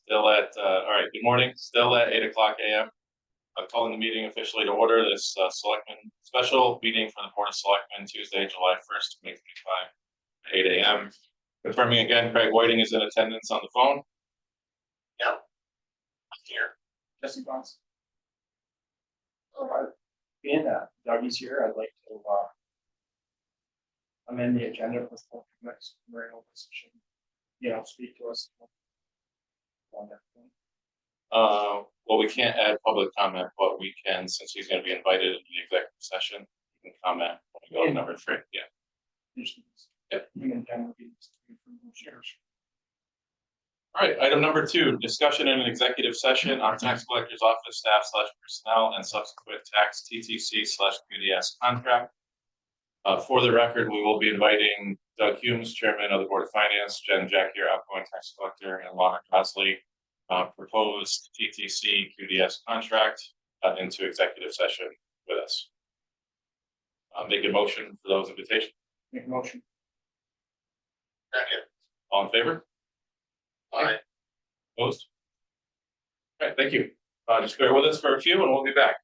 Still at, all right, good morning. Still at 8 o'clock a.m. I'm calling the meeting officially to order this Selectmen special meeting for the Board of Selectmen Tuesday, July 1st, 2025, at 8 a.m. Confirming again, Craig Whiting is in attendance on the phone. Yeah. Here. Jesse Bonds. Being that Dougie's here, I'd like to amend the agenda for the next regular position. Speak to us. Well, we can't add public comment, but we can, since he's going to be invited to the executive session, you can comment when we go to number 3. Yeah. Yep. All right, item number 2, discussion in an executive session on tax collector's office staff / personnel and subsequent tax TTC/QDS contract. For the record, we will be inviting Doug Humes, Chairman of the Board of Finance, Jen Jackier, outgoing tax collector, and Lana Cosley, proposed TTC QDS contract into executive session with us. Make a motion for those invitations. Make a motion. Second. All in favor? Aye. Opposed? All right, thank you. Just bear with us for a few and we'll be back.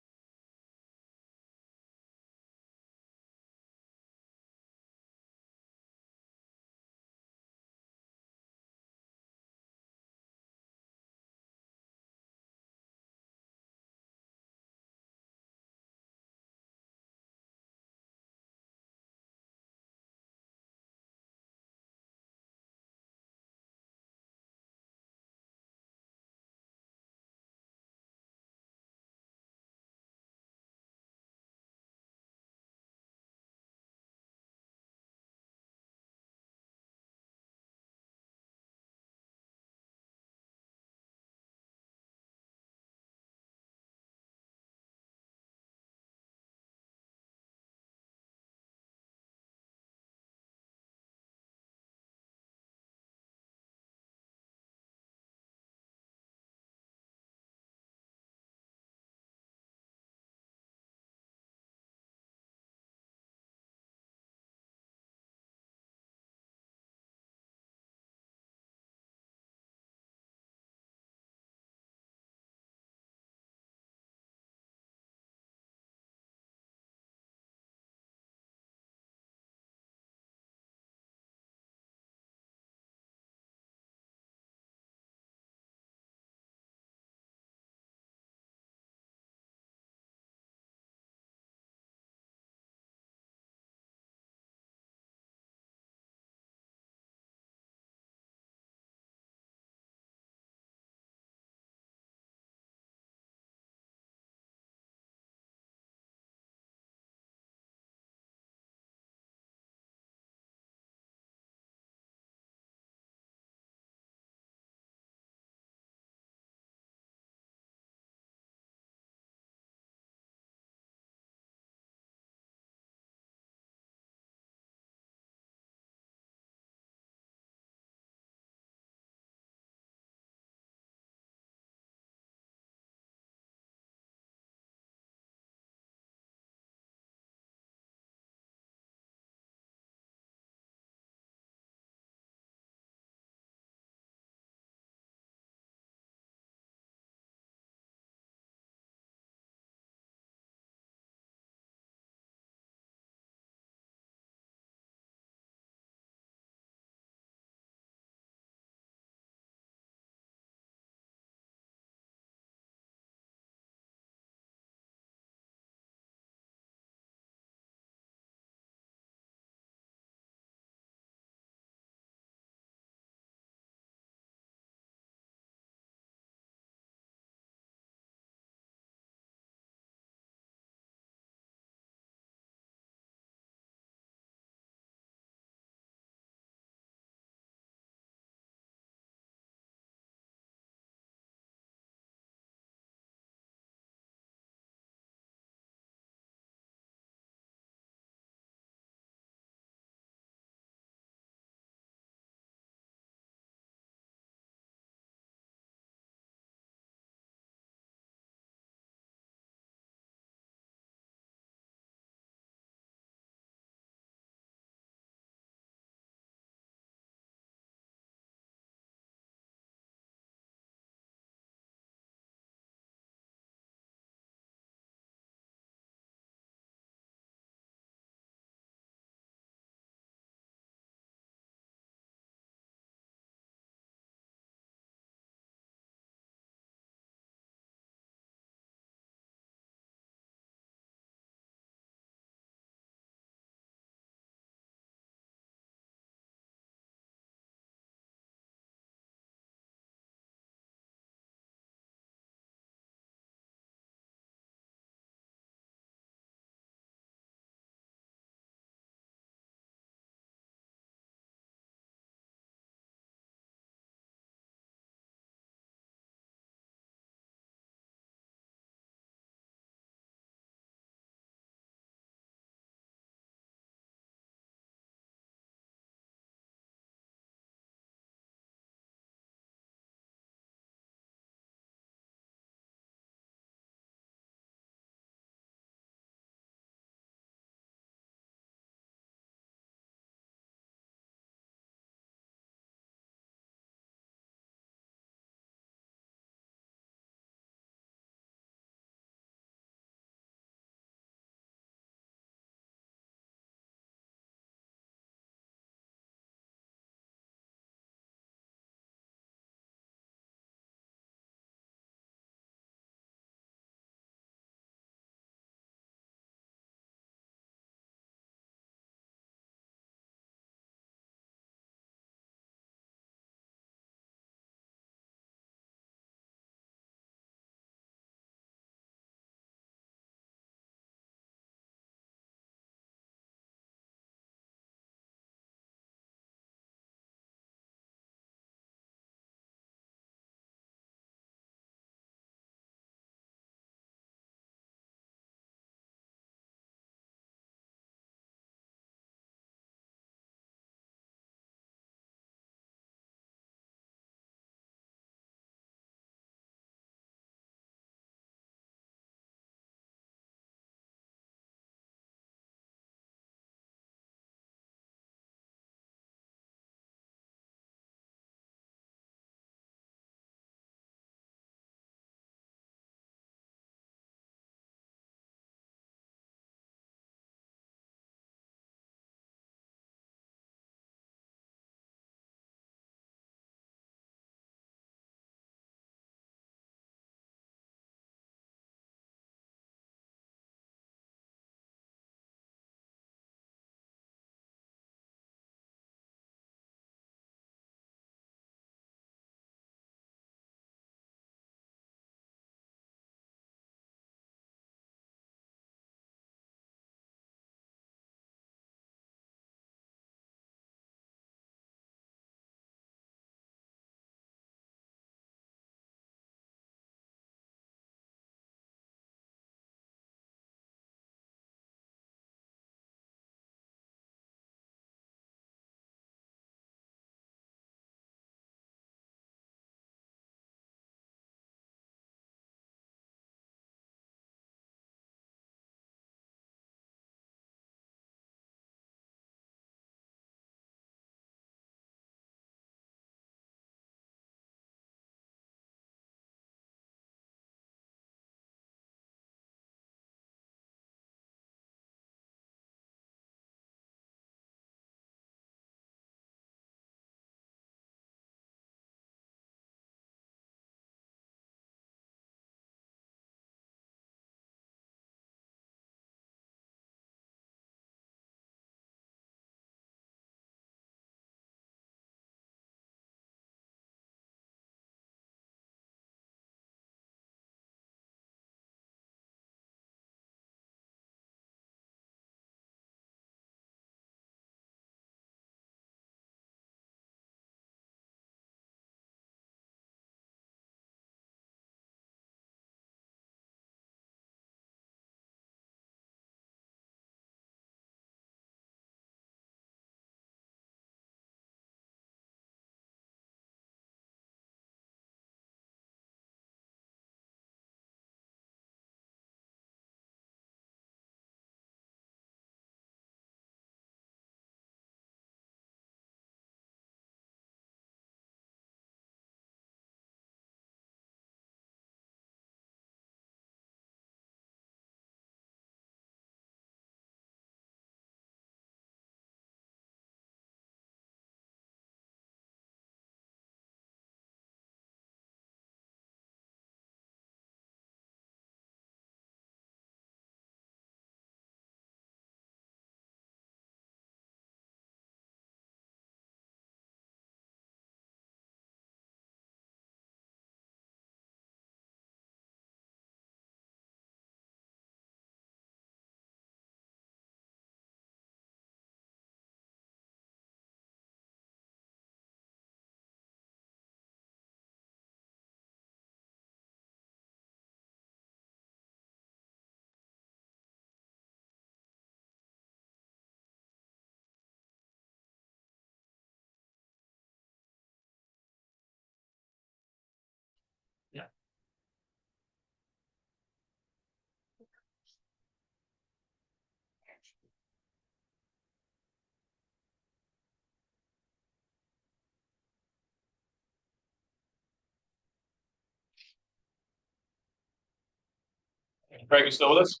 Craig, you still with us?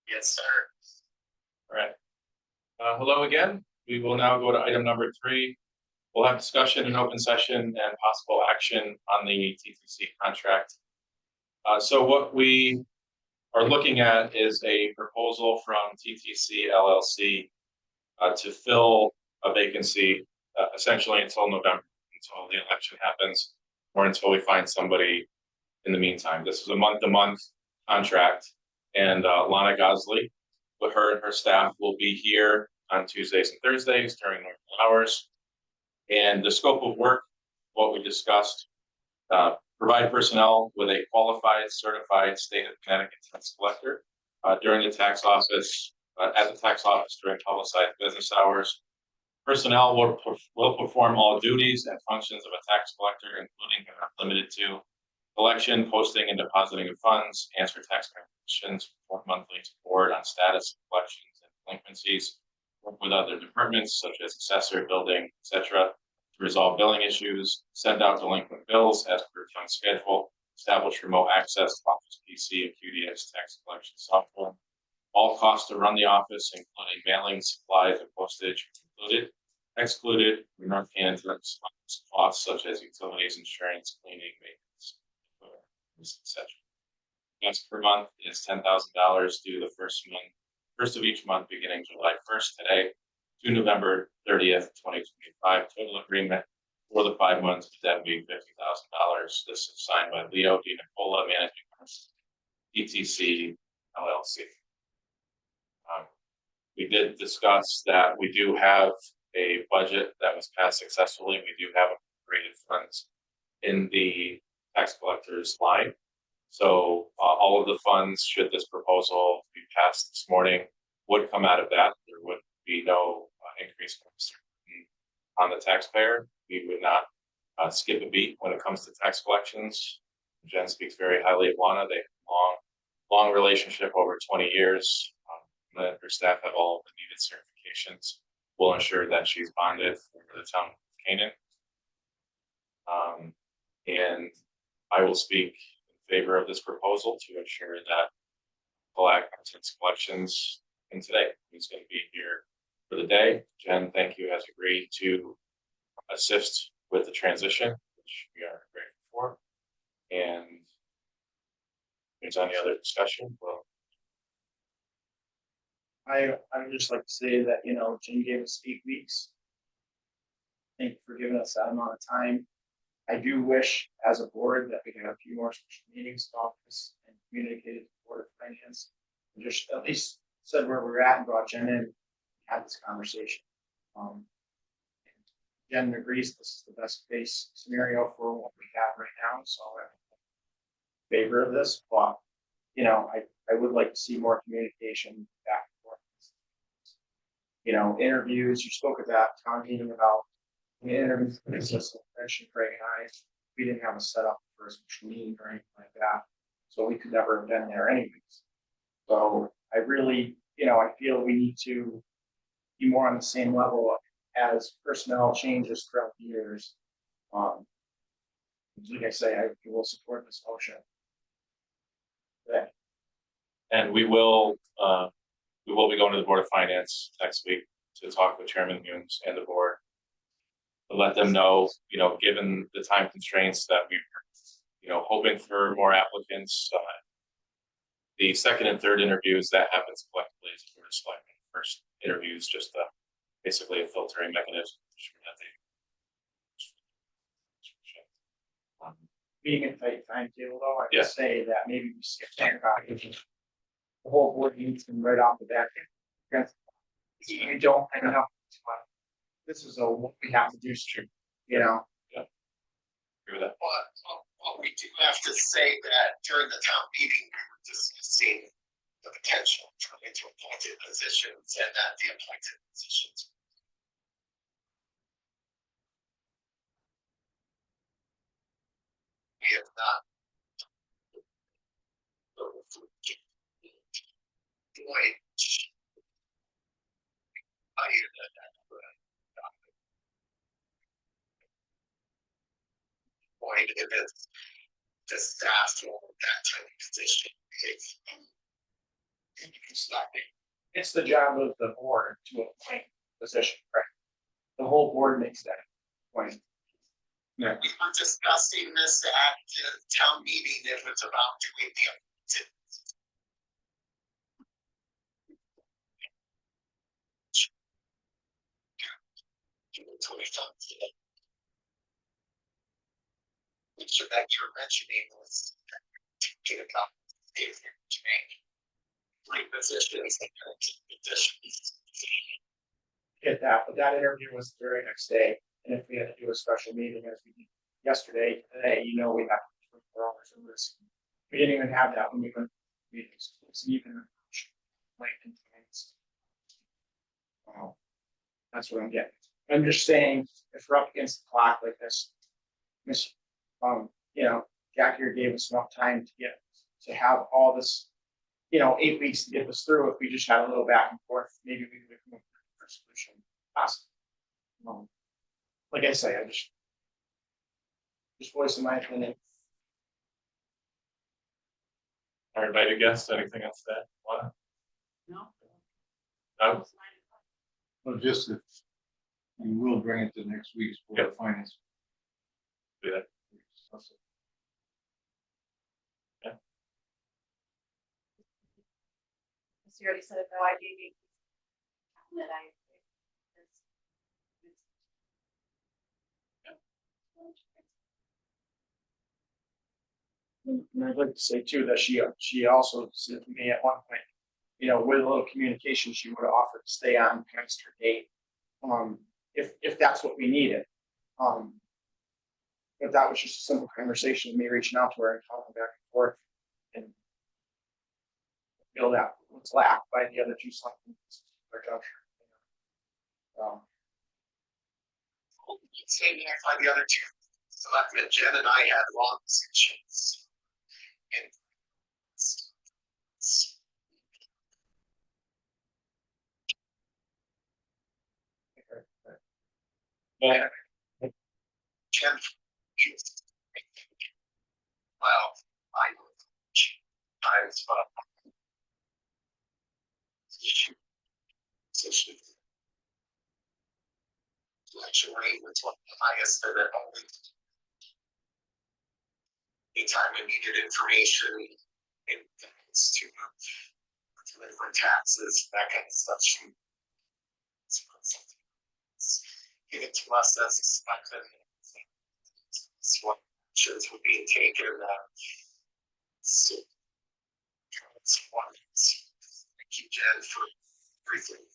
Yes, sir. All right. Hello again. We will now go to item number 3. We'll have discussion in open session and possible action on the TTC contract. So what we are looking at is a proposal from TTC LLC to fill a vacancy essentially until November, until the election happens, or until we find somebody in the meantime. This is a month-to-month contract, and Lana Gosley, with her and her staff, will be here on Tuesdays and Thursdays during normal hours. And the scope of work, what we discussed, provide personnel with a qualified, certified state of Connecticut tax collector during the tax office, at the tax office during publicized business hours. Personnel will perform all duties and functions of a tax collector, including but not limited to collection, posting, and depositing of funds, answer taxpayer questions, report monthly to board on status of collections and delinquencies, work with other departments such as assessor, building, etc., to resolve billing issues, send out delinquent bills as per fund schedule, establish remote access to Office PC and QDS tax collection software. All costs to run the office, including mailing, supplies, and postage, included. Excluded, remote candidates costs such as utilities, insurance, cleaning, maintenance, etc. Next per month is $10,000 due the first of each month, beginning July 1st today to November 30th, 2025. Total agreement for the 5 months is that being $50,000. This is signed by Leo D. Nicola, managing ETC LLC. We did discuss that we do have a budget that was passed successfully. We do have appropriated funds in the tax collector's line. So all of the funds, should this proposal be passed this morning, would come out of that. There would be no increase on the taxpayer. We would not skip a beat when it comes to tax collections. Jen speaks very highly of Lana. They have a long relationship over 20 years. Her staff have all of the needed certifications. We'll ensure that she's bonded for the town of Canaan. And I will speak in favor of this proposal to ensure that tax collections in today. He's going to be here for the day. Jen, thank you, has agreed to assist with the transition, which we are grateful for. And if there's any other discussion, well, I would just like to say that, Jim gave us 8 weeks. Thank you for giving us that amount of time. I do wish, as a board, that we could have a few more special meetings in office and communicated to the Board of Finance. And just at least said where we're at and brought Jen in, and had this conversation. Jen agrees this is the best case scenario for what we have right now, so I'm in favor of this, but I would like to see more communication back and forth. Interviews, you spoke at that town meeting about the interviews, mentioned Craig and I, we didn't have a setup for a special meeting or anything like that, so we could never have been there anyways. So I really, I feel we need to be more on the same level as personnel changes throughout the years. Like I say, I will support this motion. Yeah. and we will be going to the Board of Finance next week to talk with Chairman Humes and the board to let them know, given the time constraints that we're, hoping for more applicants. The second and third interviews, that happens collectively as a Board of Selectmen. First interviews, just basically a filtering mechanism. Being a tight timetable, though, I Yeah. would say that maybe we skip that. The whole board needs them right off the bat. Because you don't have this is what we have to do, Agree with that. Well, we do have to say that during the town meeting, we were discussing the potential for into appointed positions and that the appointed positions. We have not. Point if it's the staff for that type of position. It's the job of the board to appoint position, right? The whole board makes that point. We were discussing this at the town meeting, it was about doing the. Which that you're mentioning was get about three positions and positions. Get that, but that interview was the very next day, and if we had to do a special meeting as we did yesterday, today, you know, we have 24 hours of this. We didn't even have that when we went to meetings, it's even late in things. Wow. That's what I'm getting. I'm just saying, if we're up against the clock like this, you know, Jack here gave us enough time to have all this, you know, 8 weeks to get this through. If we just had a little back and forth, maybe we could come up with a solution. Possible. Like I say, I just voicing my opinion. Everybody against anything else that? What? No. No? Well, just that you will bring it to next week's board of finance. Do that. You already said it, though, I gave you. That And I'd like to say too that she also said to me at one point, you know, with a little communication, she would have offered to stay on past her date. If that's what we needed. If that was just a simple conversation, me reaching out to her and talking back and forth and feel that was lacked by the other two selectmen. Same here by the other two selectmen, Jen and I had long discussions. And Yeah. Jen, well, I times, but election rate was one of the highest that it always. Anytime I needed information, and it's to different taxes, that kind of stuff. Give it to us as expected. What actions were being taken. So, thank you, Jen, for everything.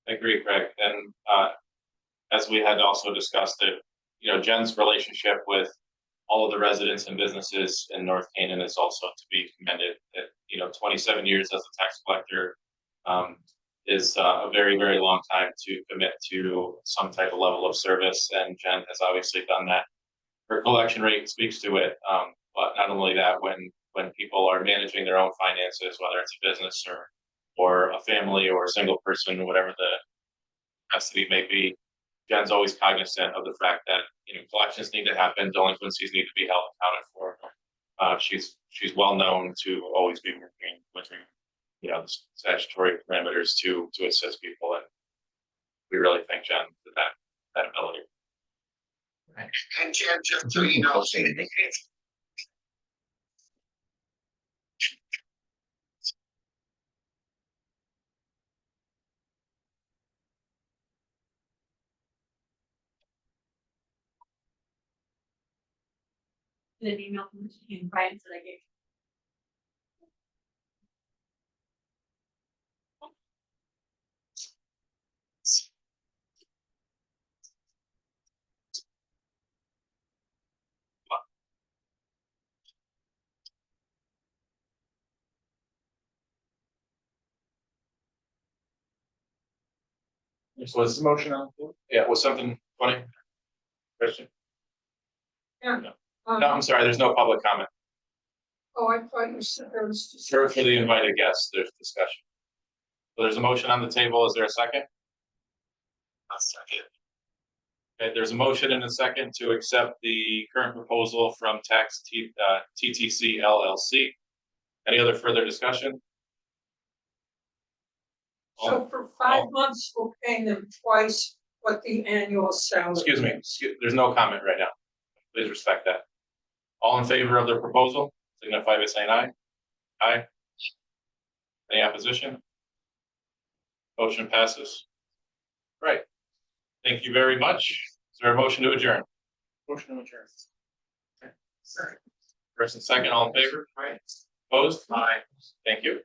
I agree, Craig. And as we had also discussed it, you know, Jen's relationship with all of the residents and businesses in North Canaan is also to be commended. That, you know, 27 years as a tax collector is a very, very long time to commit to some type of level of service. And Jen has obviously done that. Her collection rate speaks to it. But not only that, when people are managing their own finances, whether it's a business or a family or a single person, whatever the capacity may be, Jen's always cognizant of the fact that, you know, collections need to happen, delinquencies need to be held accounted for. She's well known to always be working within, you know, the statutory parameters to assist people, and we really thank Jen for that ability. And Jen, just so you know, an email from Brian said I gave. Was the motion on the floor? Yeah, was something funny? Question? Yeah. No, I'm sorry, there's no public comment. Oh, I thought you said there was. For the invited guests, there's discussion. So there's a motion on the table. Is there a second? a second. Okay, there's a motion and a second to accept the current proposal from TTC LLC. Any other further discussion? So for 5 months, we're paying them twice what the annual salary. Excuse me, is. there's no comment right now. Please respect that. All in favor of the proposal, signify by saying aye. Aye. Any opposition? Motion passes. Right. Thank you very much. Is there a motion to adjourn? Motion to adjourn. First and second, all in favor? Right. Opposed? Aye. Thank you.